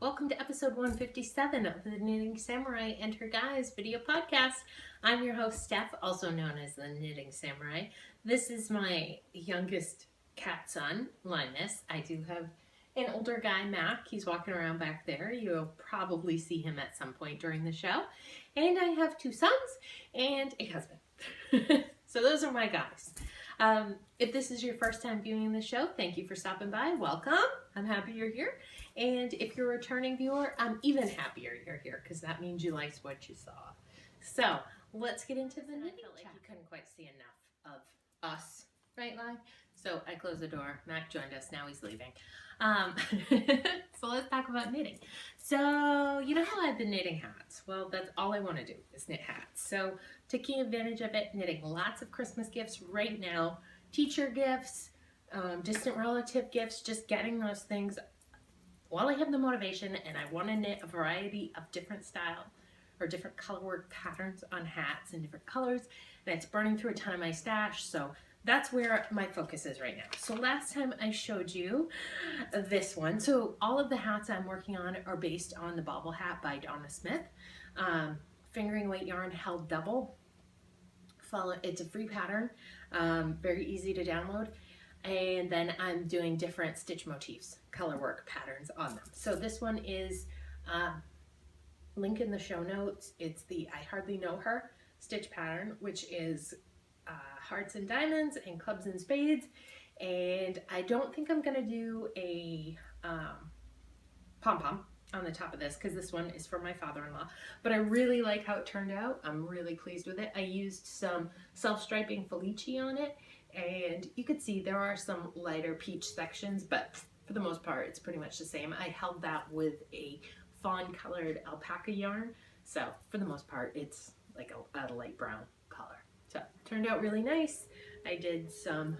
Welcome to episode 157 of the Knitting Samurai and Her Guys video podcast. I'm your host, Steph, also known as the Knitting Samurai. This is my youngest cat son, Linus. I do have an older guy, Mac. He's walking around back there. You'll probably see him at some point during the show. And I have two sons and a husband. So those are my guys. If this is your first time viewing the show, thank you for stopping by. Welcome. I'm happy you're here. And if you're a returning viewer, I'm even happier you're here because that means you liked what you saw. So let's get into the knitting. I felt like you couldn't quite see enough of us, right, Lai? So I closed the door. Mac joined us. Now he's leaving. So let's talk about knitting. So you know how I've been knitting hats? Well, that's all I want to do is knit hats. So taking advantage of it, knitting lots of Christmas gifts right now, teacher gifts, distant relative gifts, just getting those things while I have the motivation and I want to knit a variety of different style or different color work patterns on hats in different colors, and it's burning through a ton of my stash, so that's where my focus is right now. So last time I showed you this one. So all of the hats I'm working on are based on the Bobble Hat by Donna Smith. Fingering weight yarn held double. It's a free pattern, very easy to download. And then I'm doing different stitch motifs, color work patterns on them. So this one is link in the show notes. It's the I Hardly Know Her stitch pattern, which is hearts and diamonds and clubs and spades. And I don't think I'm gonna do a pom-pom on the top of this because this one is for my father-in-law, but I really like how it turned out. I'm really pleased with it. I used some self-striping Felici on it, and you could see there are some lighter peach sections, but for the most part it's pretty much the same. I held that with a fawn colored alpaca yarn, so for the most part it's like a light brown color. So turned out really nice. I did some,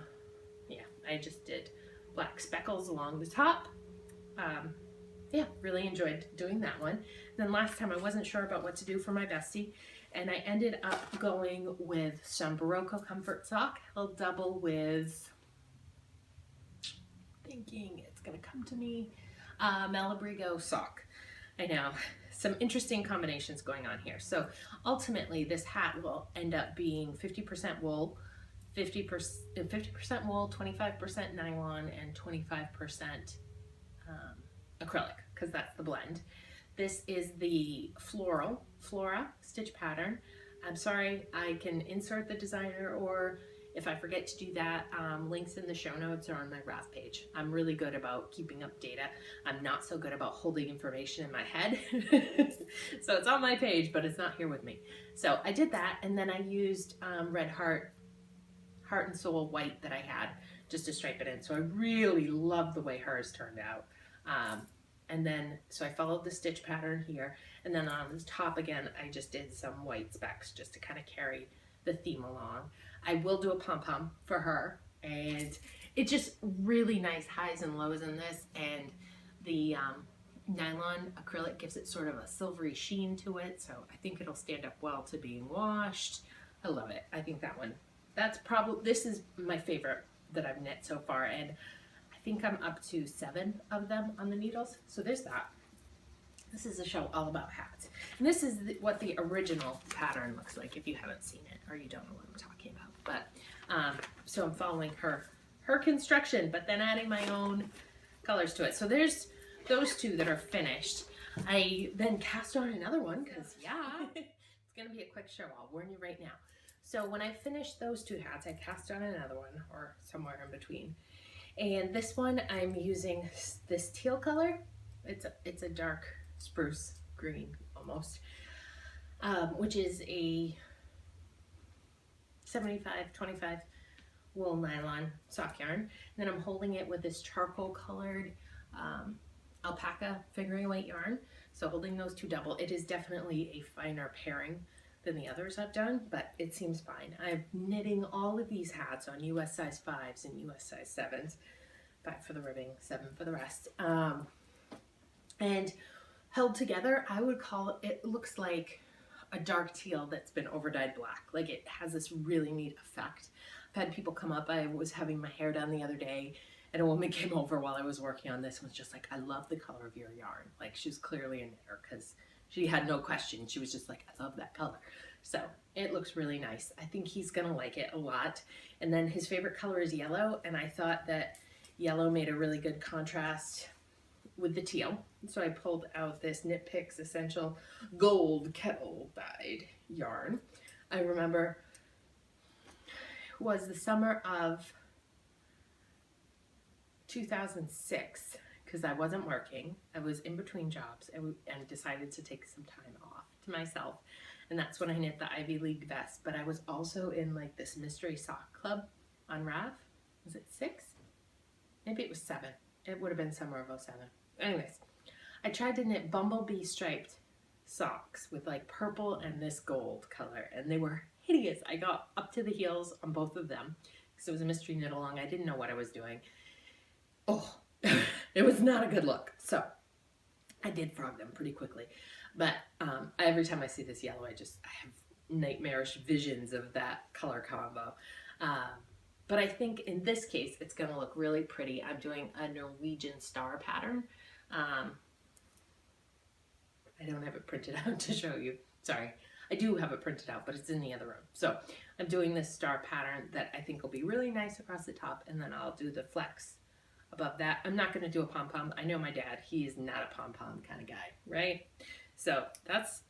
I just did black speckles along the top. Really enjoyed doing that one. Then last time I wasn't sure about what to do for my bestie, and I ended up going with some Barocco Comfort Sock held double with, thinking it's gonna come to me, Malabrigo sock. I know, some interesting combinations going on here. So ultimately this hat will end up being 50% wool, 50% wool, 25% nylon, and 25% acrylic, because that's the blend. This is the Flora stitch pattern. I'm sorry, I can insert the designer, or if I forget to do that, links in the show notes or on my RAV page. I'm really good about keeping up data. I'm not so good about holding information in my head. So it's on my page, but it's not here with me. So I did that, and then I used red heart and soul white that I had just to stripe it in. So I really love the way hers turned out. And then, so I followed the stitch pattern here, and then on the top again, I just did some white specks just to kind of carry the theme along. I will do a pom-pom for her, and it's just really nice highs and lows in this, and the nylon acrylic gives it sort of a silvery sheen to it, so I think it'll stand up well to being washed. I love it. I think that one, this is my favorite that I've knit so far, and I think I'm up to 7 of them on the needles. So there's that. This is a show all about hats. And this is what the original pattern looks like if you haven't seen it or you don't know what I'm talking about. But so I'm following her construction, but then adding my own colors to it. So there's those two that are finished. I then cast on another one because it's gonna be a quick show. I'll warn you right now. So when I finished those two hats, I cast on another one, or somewhere in between. And this one I'm using this teal color. It's a dark spruce green almost, which is a 75-25 wool nylon sock yarn. And then I'm holding it with this charcoal colored alpaca fingering weight yarn. So holding those two double. It is definitely a finer pairing than the others I've done, but it seems fine. I'm knitting all of these hats on US size 5s and US size 7s. 5 for the ribbing, 7 for the rest. And held together, I would call it looks like a dark teal that's been overdyed black. Like it has this really neat effect. I've had people come up. I was having my hair done the other day, and a woman came over while I was working on this and was just like, I love the color of your yarn. Like, she was clearly a knitter because she had no question. She was just like, I love that color. So it looks really nice. I think he's gonna like it a lot. And then his favorite color is yellow, and I thought that yellow made a really good contrast with the teal. So I pulled out this Knit Picks Essential Gold Kettle Dyed yarn. I remember it was the summer of 2006, because I wasn't working. I was in between jobs and decided to take some time off to myself. And that's when I knit the Ivy League vest. But I was also in like this mystery sock club on Rav. Was it 6? Maybe it was 7. It would have been summer of 07. Anyways, I tried to knit bumblebee striped socks with like purple and this gold color, and they were hideous. I got up to the heels on both of them because it was a mystery knit along. I didn't know what I was doing. Oh, it was not a good look. So I did frog them pretty quickly. But every time I see this yellow, I have nightmarish visions of that color combo. But I think in this case, it's going to look really pretty. I'm doing a Norwegian star pattern. I don't have it printed out to show you. Sorry. I do have it printed out, but it's in the other room. So I'm doing this star pattern that I think will be really nice across the top, and then I'll do the flex above that. I'm not going to do a pom-pom. I know my dad. He is not a pom-pom kind of guy, right? So that's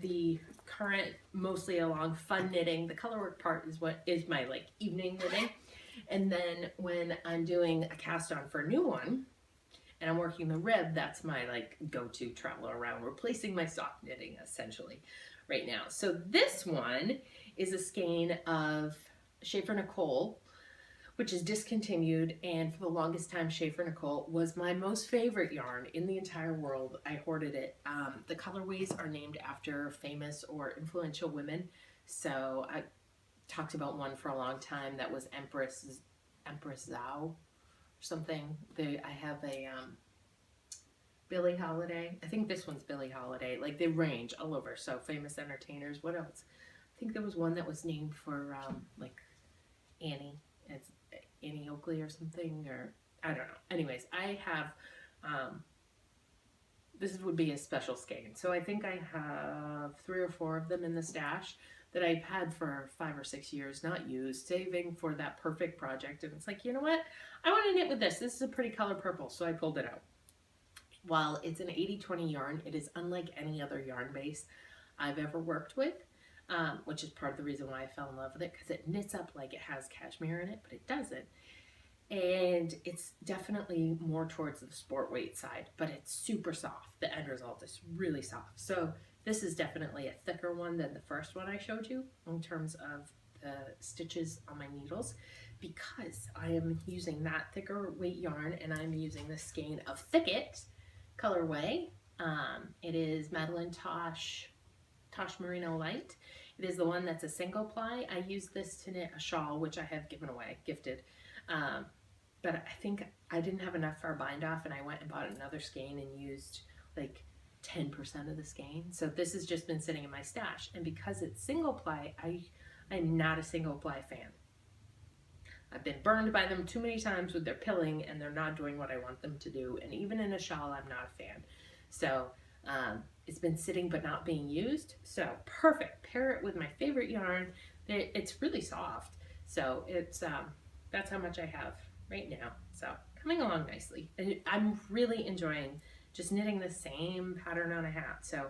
the current, mostly along fun knitting. The colorwork part is what is my like evening knitting. And then when I'm doing a cast on for a new one and I'm working the rib, that's my like go-to travel around, replacing my sock knitting essentially right now. So this one is a skein of Schaefer Nicole, which is discontinued, and for the longest time Schaefer Nicole was my most favorite yarn in the entire world. I hoarded it. The colorways are named after famous or influential women, so I talked about one for a long time that was Empress Zhao or something. I have a Billie Holiday. I think this one's Billie Holiday. Like, they range all over. So famous entertainers. What else? I think there was one that was named for like Annie. It's Annie Oakley or something, or I don't know. Anyways, I have this would be a special skein. So I think I have 3 or 4 of them in the stash that I've had for 5 or 6 years, not used, saving for that perfect project. And it's like, you know what? I want to knit with this. This is a pretty color purple, so I pulled it out. While it's an 80-20 yarn, it is unlike any other yarn base I've ever worked with, which is part of the reason why I fell in love with it, because it knits up like it has cashmere in it, but it doesn't. And it's definitely more towards the sport weight side, but it's super soft. The end result is really soft. So this is definitely a thicker one than the first one I showed you in terms of the stitches on my needles, because I am using that thicker weight yarn, and I'm using the skein of Thicket colorway. It is Madeline Tosh Merino Light. It is the one that's a single ply. I use this to knit a shawl, which I have given away, gifted. But I think I didn't have enough for a bind off, and I went and bought another skein and used like 10% of the skein. So this has just been sitting in my stash. And because it's single ply, I'm not a single ply fan. I've been burned by them too many times with their pilling, and they're not doing what I want them to do. And even in a shawl, I'm not a fan. So it's been sitting but not being used. So perfect. Pair it with my favorite yarn. It's really soft. So it's that's how much I have right now. So coming along nicely. And I'm really enjoying just knitting the same pattern on a hat. So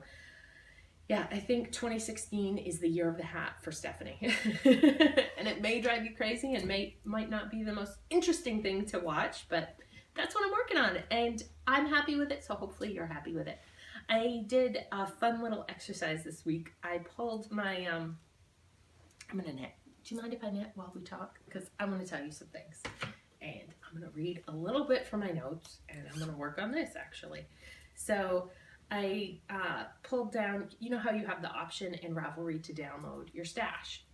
yeah, I think 2016 is the year of the hat for Stephanie. And it may drive you crazy and might not be the most interesting thing to watch, but that's what I'm working on, and I'm happy with it, so hopefully you're happy with it. I did a fun little exercise this week. I pulled my, I'm gonna knit. Do you mind if I knit while we talk? Because I want to tell you some things. And I'm gonna read a little bit from my notes, and I'm gonna work on this actually. So I pulled down, you know how you have the option in Ravelry to download your stash?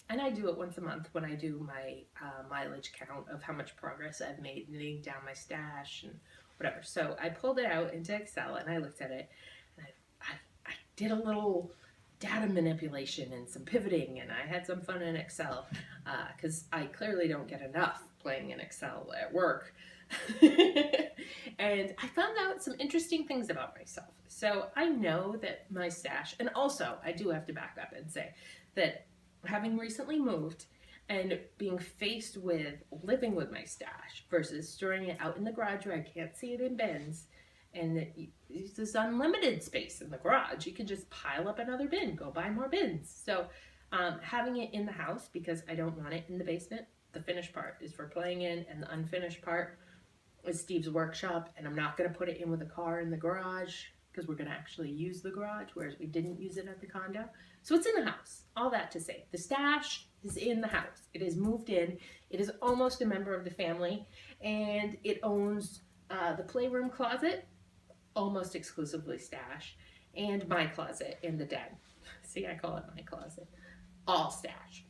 And I do it once a month when I do my mileage count of how much progress I've made knitting down my stash and whatever. So I pulled it out into Excel and I looked at it, and I did a little data manipulation and some pivoting, and I had some fun in Excel because I clearly don't get enough playing in Excel at work. And I found out some interesting things about myself. So I know that my stash, and also I do have to back up and say that having recently moved and being faced with living with my stash versus storing it out in the garage where I can't see it in bins, and there's unlimited space in the garage. You can just pile up another bin, go buy more bins. So having it in the house, because I don't want it in the basement. The finished part is for playing in, and the unfinished part is Steve's workshop, and I'm not going to put it in with a car in the garage because we're going to actually use the garage, whereas we didn't use it at the condo. So it's in the house. All that to say, the stash is in the house. It is moved in. It is almost a member of the family, and it owns the playroom closet, almost exclusively stash, and my closet in the den. See, I call it my closet. All stash.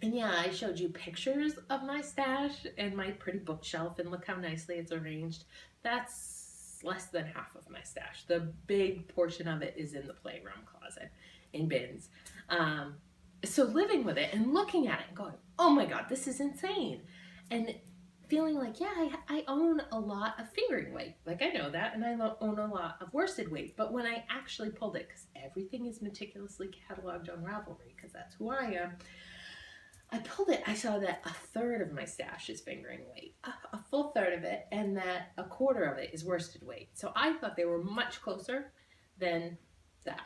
And yeah, I showed you pictures of my stash and my pretty bookshelf, and look how nicely it's arranged. That's less than half of my stash. The big portion of it is in the playroom closet in bins. So living with it and looking at it and going, oh my God, this is insane. And feeling like, yeah, I own a lot of fingering weight. Like, I know that, and I own a lot of worsted weight. But when I actually pulled it, because everything is meticulously cataloged on Ravelry, because that's who I am, I pulled it, I saw that a third of my stash is fingering weight, a full third of it, and that a quarter of it is worsted weight. So I thought they were much closer than that.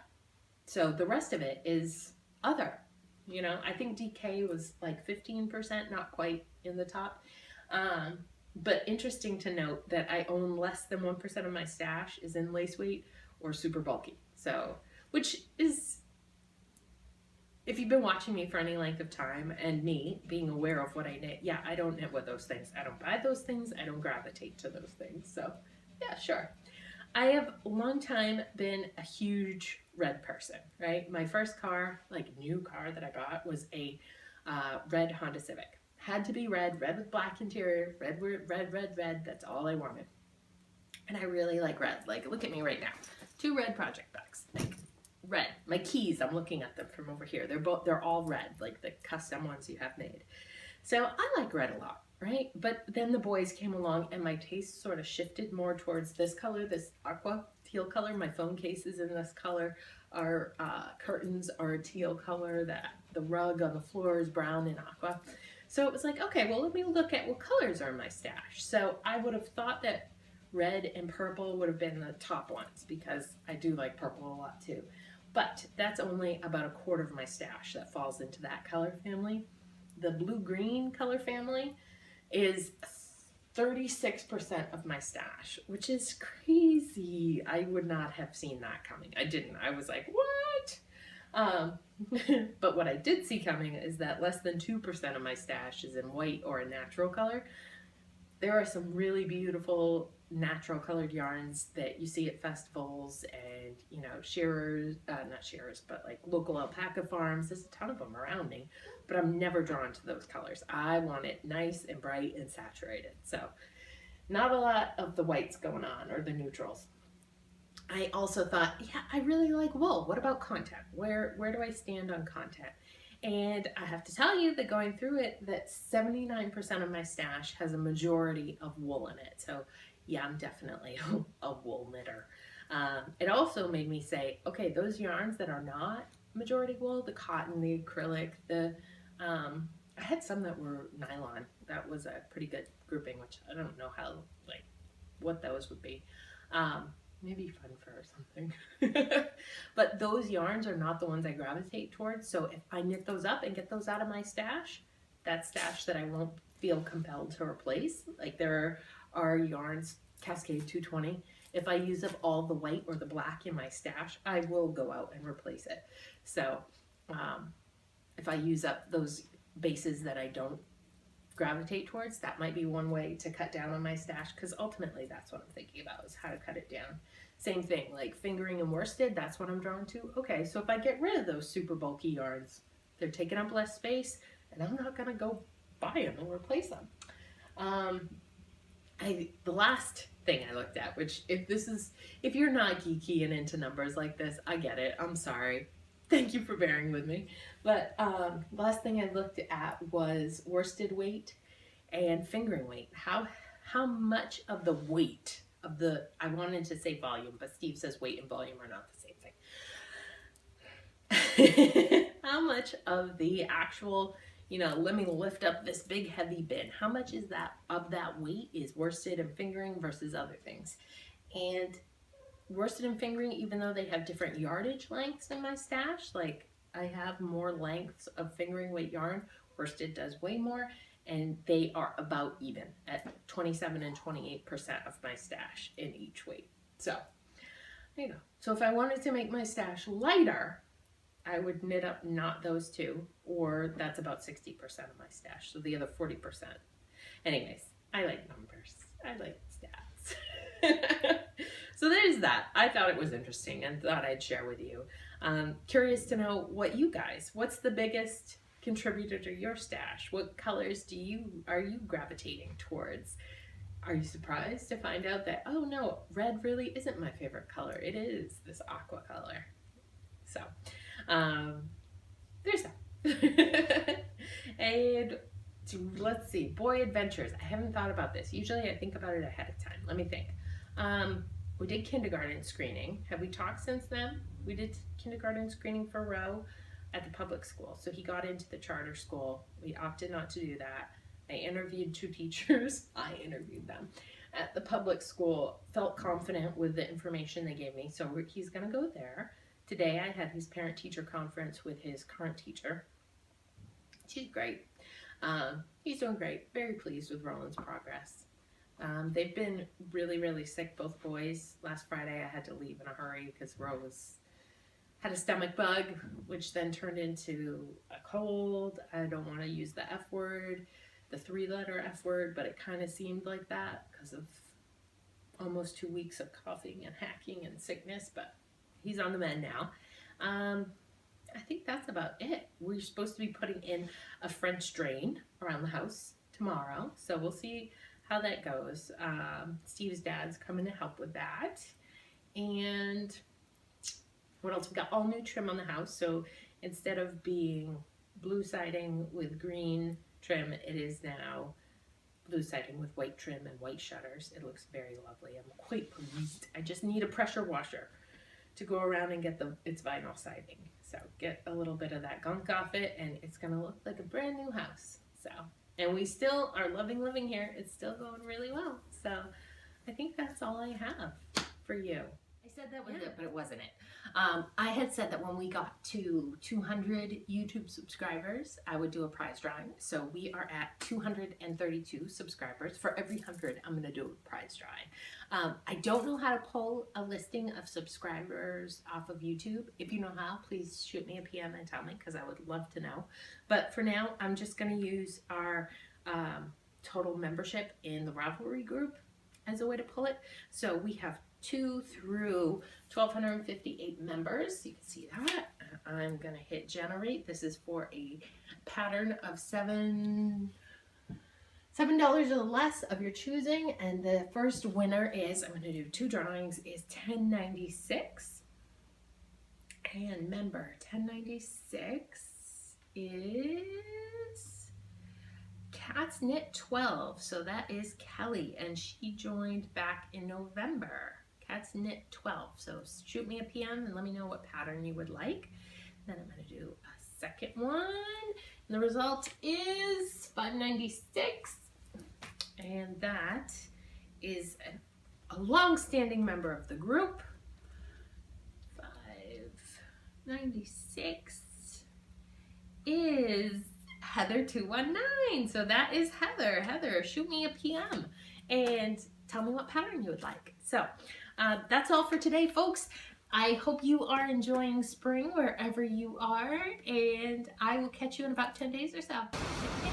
So the rest of it is other. You know, I think DK was like 15%, not quite in the top. But interesting to note that I own less than 1% of my stash is in lace weight or super bulky. So, which is, if you've been watching me for any length of time and me being aware of what I knit, yeah, I don't knit with those things. I don't buy those things. I don't gravitate to those things. So yeah, sure. I have a long time been a huge red person, right? My first car, like new car that I bought, was a red Honda Civic. Had to be red with black interior, red. That's all I wanted. And I really like red. Like, look at me right now. 2 red project bags. Like, red. My keys, I'm looking at them from over here. They're all red, like the custom ones you have made. So I like red a lot, right? But then the boys came along and my taste sort of shifted more towards this color, this aqua teal color. My phone case is in this color. Our curtains are a teal color. The rug on the floor is brown and aqua. So it was like, okay, well, let me look at what colors are in my stash. So I would have thought that red and purple would have been the top ones because I do like purple a lot too. But that's only about a quarter of my stash that falls into that color family. The blue-green color family is 36% of my stash, which is crazy. I would not have seen that coming. I didn't. I was like, what? But what I did see coming is that less than 2% of my stash is in white or a natural color. There are some really beautiful natural colored yarns that you see at festivals and, you know, shearers, not shearers, but like local alpaca farms. There's a ton of them around me, but I'm never drawn to those colors. I want it nice and bright and saturated. So not a lot of the whites going on or the neutrals. I also thought, yeah, I really like wool. What about content? Where do I stand on content? And I have to tell you that going through it, that 79% of my stash has a majority of wool in it. So yeah, I'm definitely a wool knitter. It also made me say, okay, those yarns that are not majority wool, the cotton, the acrylic, I had some that were nylon. That was a pretty good grouping, which I don't know how, like, what those would be. Maybe fun for something. But those yarns are not the ones I gravitate towards. So if I knit those up and get those out of my stash, that's stash that I won't feel compelled to replace. Like there are yarns, Cascade 220. If I use up all the white or the black in my stash, I will go out and replace it. So if I use up those bases that I don't gravitate towards, that might be one way to cut down on my stash, because ultimately that's what I'm thinking about, is how to cut it down. Same thing, like fingering and worsted, that's what I'm drawn to. Okay, so if I get rid of those super bulky yarns, they're taking up less space, and I'm not gonna go buy them and replace them. The last thing I looked at, which if you're not geeky and into numbers like this, I get it, I'm sorry. Thank you for bearing with me. But last thing I looked at was worsted weight and fingering weight. How much of the weight of the, I wanted to say volume, but Steve says weight and volume are not the same thing. How much of the actual, let me lift up this big heavy bin. How much is that of that weight is worsted and fingering versus other things? And worsted and fingering, even though they have different yardage lengths in my stash, like I have more lengths of fingering weight yarn, worsted does way more, and they are about even at 27 and 28% of my stash in each weight. So, So if I wanted to make my stash lighter, I would knit up not those two, or that's about 60% of my stash, so the other 40%. Anyways, I like numbers. I like stats. So there's that. I thought it was interesting and thought I'd share with you. Curious to know what's the biggest contributor to your stash? What colors are you gravitating towards? Are you surprised to find out that, oh no, red really isn't my favorite color. It is this aqua color. So there's that. And let's see, boy adventures. I haven't thought about this. Usually I think about it ahead of time. Let me think. We did kindergarten screening. Have we talked since then? We did kindergarten screening for Roe at the public school. So he got into the charter school. We opted not to do that. I interviewed 2 teachers. I interviewed them at the public school. Felt confident with the information they gave me. So he's going to go there. Today I had his parent-teacher conference with his current teacher. She's great. He's doing great. Very pleased with Roland's progress. They've been really, really sick, both boys. Last Friday I had to leave in a hurry because Rose had a stomach bug, which then turned into a cold. I don't want to use the F word, the 3-letter F word, but it kind of seemed like that because of almost 2 weeks of coughing and hacking and sickness, but he's on the mend now. I think that's about it. We're supposed to be putting in a French drain around the house tomorrow, so we'll see how that goes. Steve's dad's coming to help with that. And what else? We got all new trim on the house, so instead of being blue siding with green trim, it is now blue siding with white trim and white shutters. It looks very lovely. I'm quite pleased. I just need a pressure washer to go around and get its vinyl siding. So get a little bit of that gunk off it, and it's gonna look like a brand new house. So, and we still are loving living here. It's still going really well. So I think that's all I have for you. I said that was it, but it wasn't it. I had said that when we got to 200 YouTube subscribers, I would do a prize drawing. So we are at 232 subscribers. For every 100, I'm going to do a prize drawing. I don't know how to pull a listing of subscribers off of YouTube. If you know how, please shoot me a PM and tell me, because I would love to know. But for now, I'm just going to use our total membership in the Ravelry group as a way to pull it. So we have 2 through 1,258 members. You can see that. I'm going to hit generate. This is for a pattern of $7 or less of your choosing. And the first winner is, I'm going to do 2 drawings, is 1096. And member 1096 is Cat's Knit 12. So that is Kelly, and she joined back in November. Cat's Knit 12. So shoot me a PM and let me know what pattern you would like. Then I'm going to do a second one. And the result is 596. And that is a long-standing member of the group. 596 is Heather 219. So that is Heather. Heather, shoot me a PM and tell me what pattern you would like. So that's all for today, folks. I hope you are enjoying spring wherever you are, and I will catch you in about 10 days or so. Take care.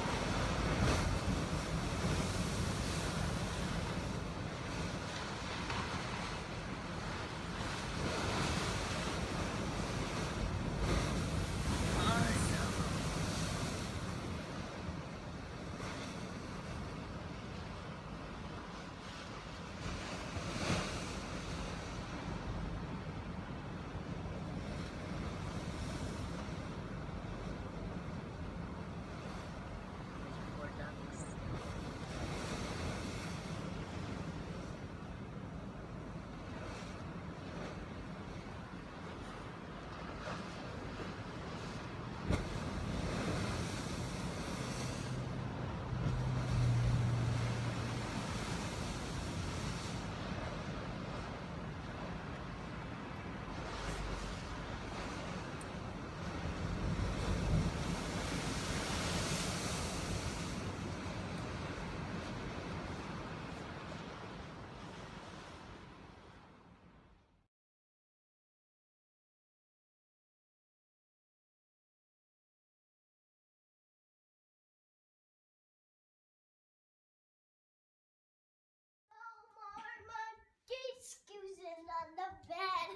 the bed.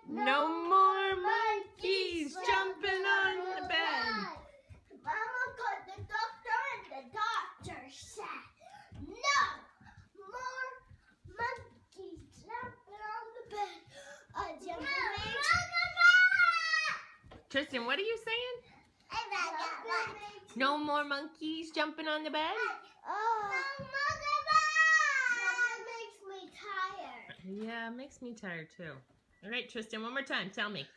No more monkeys jumping on the bed. Mama called the doctor and the doctor said, no more monkeys jumping on the bed. Tristan, what are you saying? No more monkeys jumping on the bed? That makes me tired. Yeah, it makes me tired too. All right, Tristan, one more time. Tell me.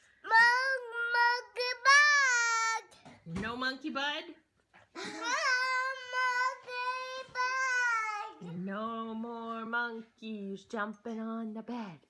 Monkey bug. No monkey bud? Monkey bug. No more monkeys jumping on the bed.